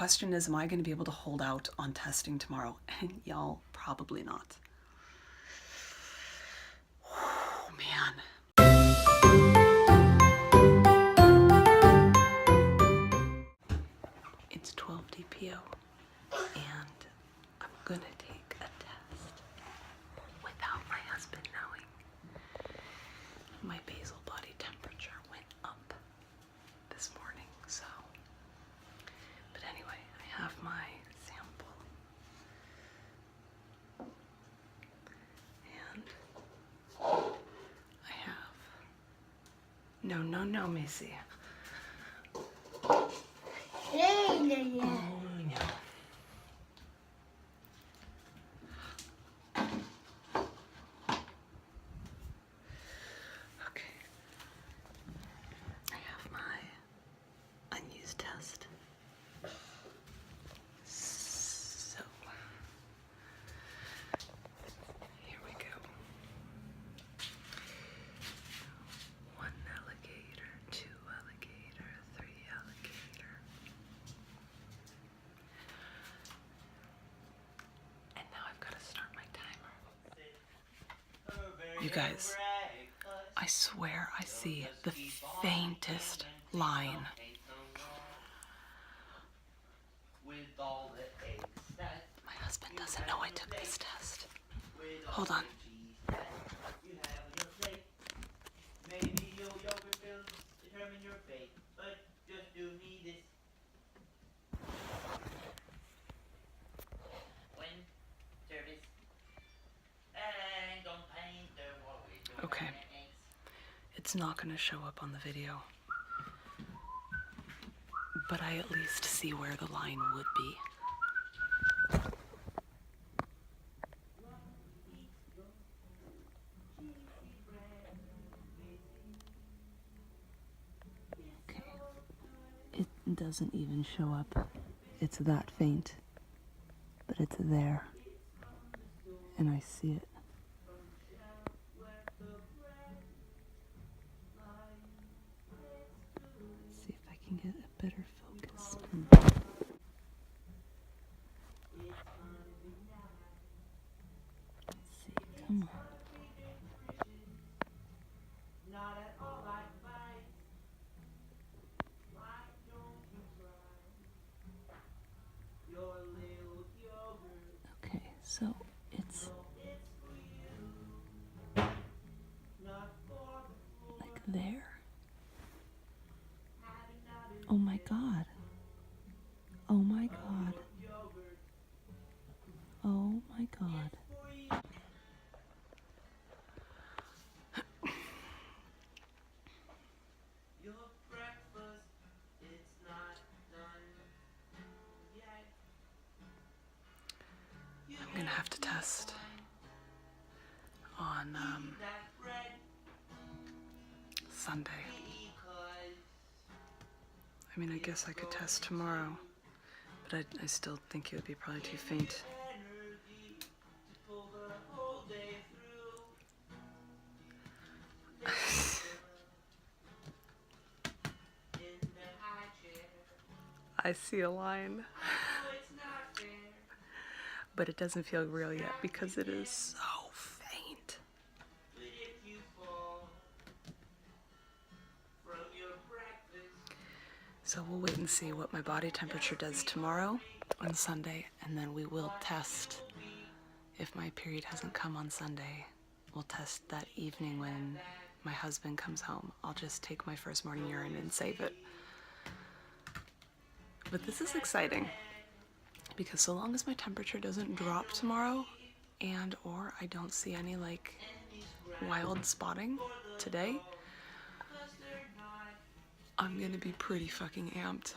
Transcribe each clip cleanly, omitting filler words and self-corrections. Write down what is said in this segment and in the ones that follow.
question is, am I going to be able to hold out on testing tomorrow? And y'all, probably not. Oh, man. It's 12 DPO, and I'm going to take a test without my husband knowing. My basal body temperature went up this morning, so. But anyway, I have my sample. And I have. No, Missy. Oh, no. Okay. I have my unused test. So, here we go. 1 alligator, 2 alligator, 3 alligator. And now I've got to start my timer. You guys, I swear I see the faintest line. My husband doesn't know I took this test. Hold on. Maybe your yogurt will determine your fate, but just do me this. When service and don't paint the wall. Okay. It's not going to show up on the video, but I at least see where the line would be. It doesn't even show up. It's that faint, but it's there, and I see it. Let's see if I can get a better focus. Let's see, come on. Okay, so it's like there. Oh my God. Oh my God. Oh my God. I'm gonna have to test on Sunday. I mean, I guess I could test tomorrow, but I still think it would be probably too faint. I see a line. But it doesn't feel real yet because it is so faint. So we'll wait and see what my body temperature does tomorrow on Sunday, and then we will test. If my period hasn't come on Sunday, we'll test that evening when my husband comes home. I'll just take my first morning urine and save it. But this is exciting, because so long as my temperature doesn't drop tomorrow and or I don't see any like wild spotting today, I'm gonna be pretty fucking amped,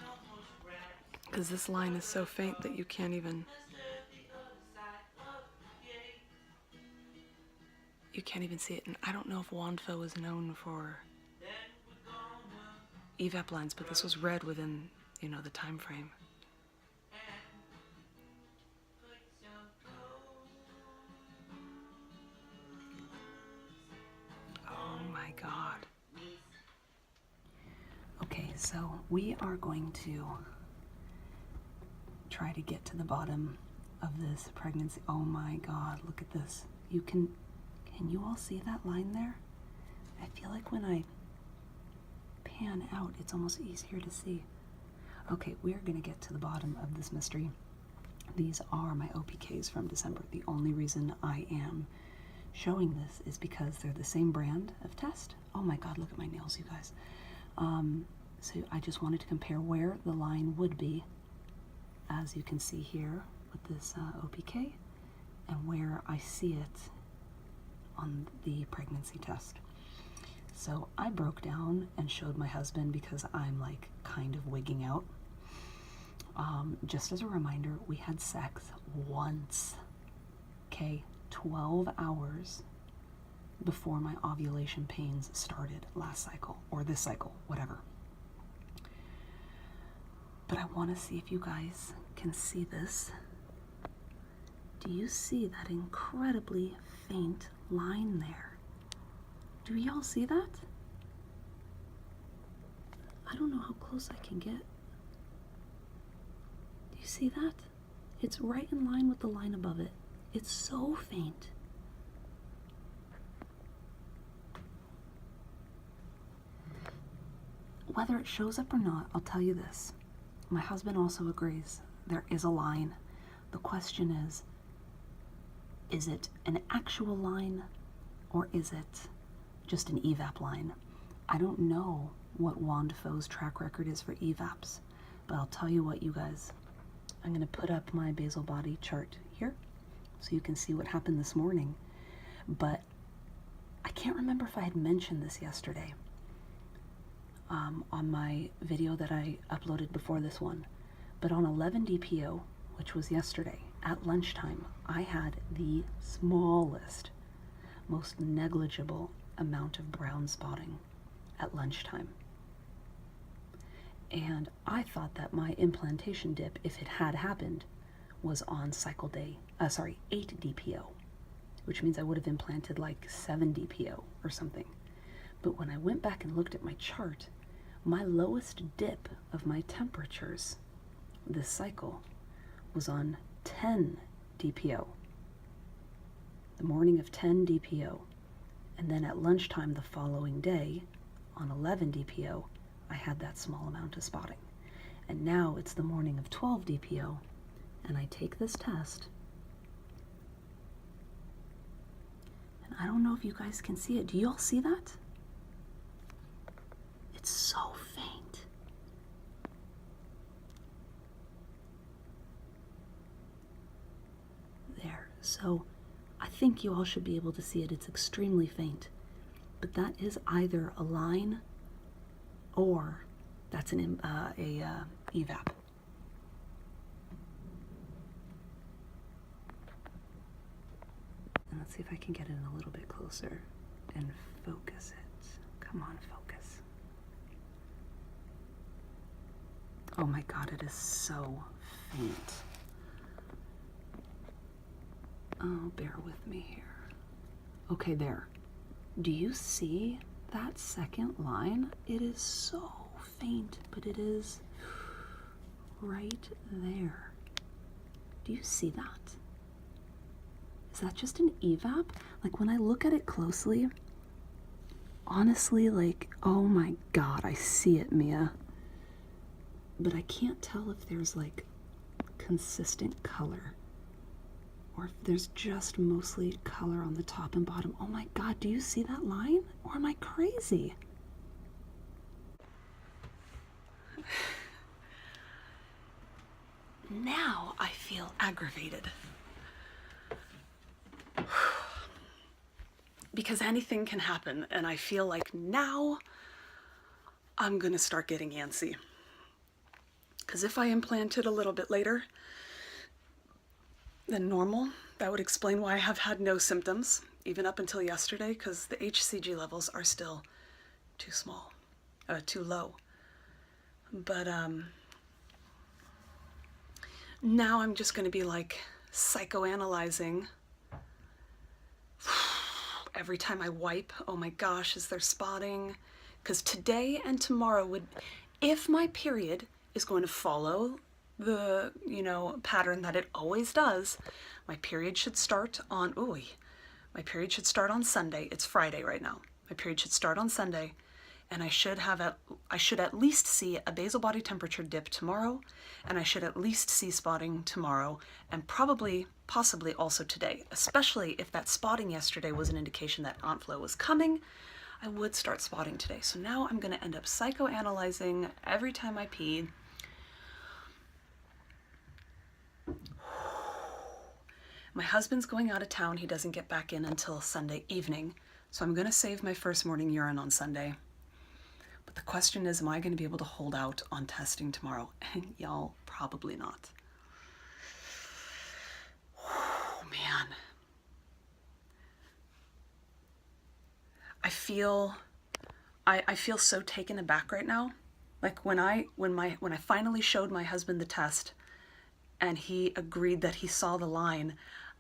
because this line is so faint that you can't even see it. And I don't know if Wandfo was known for Evap lines, but this was read within, you know, the time frame. Oh my God. Okay, so we are going to try to get to the bottom of this pregnancy. Oh my God, look at this. Can you all see that line there? I feel like when I pan out, it's almost easier to see. Okay, we're gonna get to the bottom of this mystery. These are my OPKs from December. The only reason I am showing this is because they're the same brand of test. Oh my God, look at my nails, you guys. So I just wanted to compare where the line would be, as you can see here with this OPK, and where I see it on the pregnancy test. So I broke down and showed my husband because I'm like kind of wigging out. Just as a reminder, we had sex once, okay, 12 hours before my ovulation pains started last cycle, or this cycle, whatever. But I want to see if you guys can see this. Do you see that incredibly faint line there? Do y'all see that? I don't know how close I can get. Do you see that? It's right in line with the line above it. It's so faint. Whether it shows up or not, I'll tell you this. My husband also agrees. There is a line. The question is it an actual line or is it just an Evap line? I don't know what Juan Defoe's track record is for Evaps, but I'll tell you what, you guys. I'm going to put up my basal body chart here so you can see what happened this morning. But I can't remember if I had mentioned this yesterday on my video that I uploaded before this one. But on 11 DPO, which was yesterday, at lunchtime, I had the smallest, most negligible amount of brown spotting at lunchtime. And I thought that my implantation dip, if it had happened, was on cycle day, 8 DPO, which means I would have implanted like 7 DPO or something. But when I went back and looked at my chart, my lowest dip of my temperatures this cycle was on 10 DPO, the morning of 10 DPO. And then at lunchtime the following day, on 11 DPO, I had that small amount of spotting. And now it's the morning of 12 DPO, and I take this test. And I don't know if you guys can see it. Do you all see that? It's so faint. There. So I think you all should be able to see it. It's extremely faint. But that is either a line or that's an Evap. And let's see if I can get it a little bit closer and focus it. Come on, focus. Oh my God, it is so faint. Oh, bear with me here. Okay, there. Do you see that second line? It is so faint, but it is right there. Do you see that? Is that just an Evap? Like when I look at it closely, honestly, like, oh my God, I see it, Mia. But I can't tell if there's like consistent color or if there's just mostly color on the top and bottom. Oh my God, do you see that line? Or am I crazy? Now I feel aggravated. Because anything can happen, and I feel like now I'm gonna start getting antsy. Because if I implanted a little bit later than normal, that would explain why I have had no symptoms, even up until yesterday, because the HCG levels are still too small, too low. But now I'm just going to be like psychoanalyzing every time I wipe. Oh my gosh, is there spotting? Because today and tomorrow would, if my period is going to follow the, you know, pattern that it always does, my period should start on, my period should start on Sunday. It's Friday right now. My period should start on Sunday, and I should at least see a basal body temperature dip tomorrow, and I should at least see spotting tomorrow, and possibly also today, especially if that spotting yesterday was an indication that aunt flow was coming. I would start spotting today. So now I'm going to end up psychoanalyzing every time I pee. My husband's going out of town. He doesn't get back in until Sunday evening. So I'm going to save my first morning urine on Sunday. But the question is, am I going to be able to hold out on testing tomorrow? And y'all, probably not. Oh, man. I feel so taken aback right now. Like when I finally showed my husband the test and he agreed that he saw the line,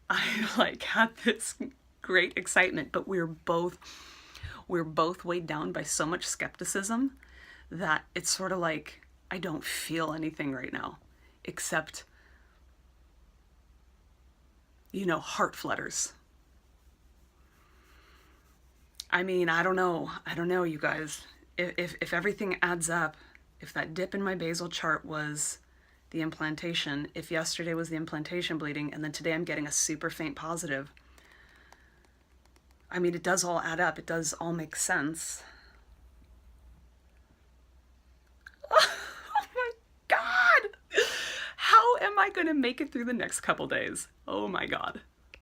I like had this great excitement, but we're both weighed down by so much skepticism that it's sort of like I don't feel anything right now except, you know, heart flutters. I mean, I don't know, you guys. If everything adds up, if that dip in my basal chart was the implantation, if yesterday was the implantation bleeding, and then today I'm getting a super faint positive, I mean, it does all add up. It does all make sense. Oh my God! How am I going to make it through the next couple days? Oh my God.